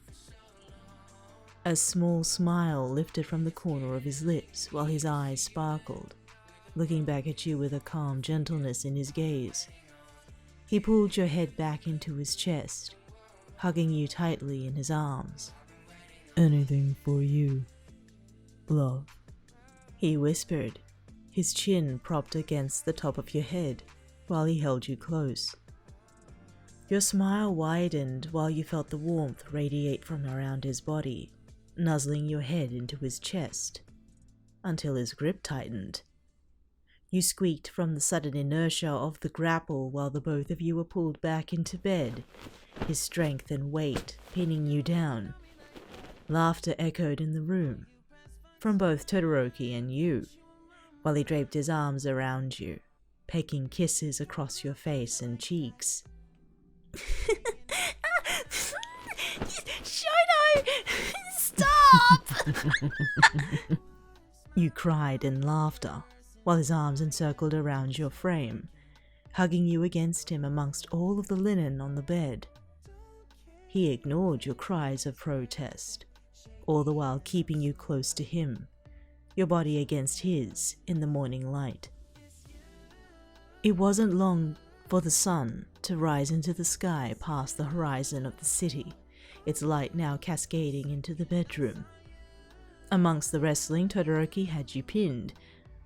A small smile lifted from the corner of his lips while his eyes sparkled, looking back at you with a calm gentleness in his gaze. He pulled your head back into his chest, hugging you tightly in his arms. Anything for you, love, he whispered, his chin propped against the top of your head while he held you close. Your smile widened while you felt the warmth radiate from around his body, nuzzling your head into his chest, until his grip tightened. You squeaked from the sudden inertia of the grapple while the both of you were pulled back into bed, his strength and weight pinning you down. Laughter echoed in the room, from both Todoroki and you, while he draped his arms around you, pecking kisses across your face and cheeks. Shoto! Stop! You cried in laughter, while his arms encircled around your frame, hugging you against him amongst all of the linen on the bed. He ignored your cries of protest, all the while keeping you close to him, your body against his in the morning light. It wasn't long for the sun to rise into the sky past the horizon of the city, its light now cascading into the bedroom. Amongst the wrestling, Todoroki had you pinned,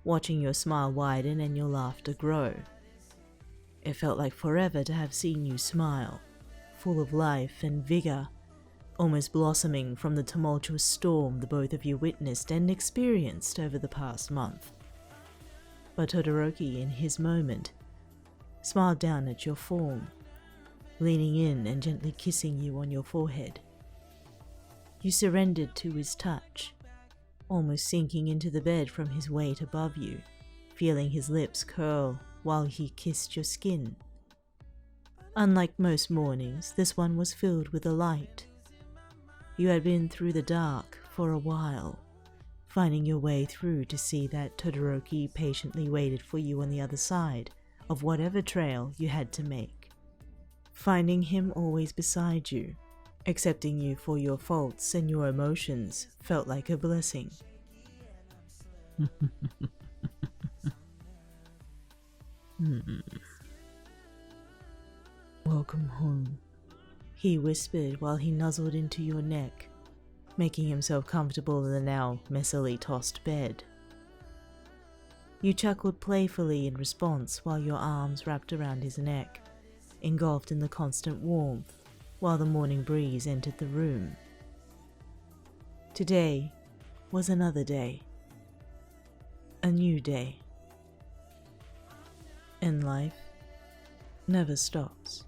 watching your smile widen and your laughter grow. It felt like forever to have seen you smile, full of life and vigor, almost blossoming from the tumultuous storm the both of you witnessed and experienced over the past month. But Todoroki, in his moment, smiled down at your form, leaning in and gently kissing you on your forehead. You surrendered to his touch, almost sinking into the bed from his weight above you, feeling his lips curl while he kissed your skin. Unlike most mornings, this one was filled with a light. You had been through the dark for a while, finding your way through to see that Todoroki patiently waited for you on the other side of whatever trail you had to make. Finding him always beside you, accepting you for your faults and your emotions felt like a blessing. Welcome home, he whispered while he nuzzled into your neck, making himself comfortable in the now messily tossed bed. You chuckled playfully in response while your arms wrapped around his neck, engulfed in the constant warmth while the morning breeze entered the room. Today was another day, a new day, and life never stops.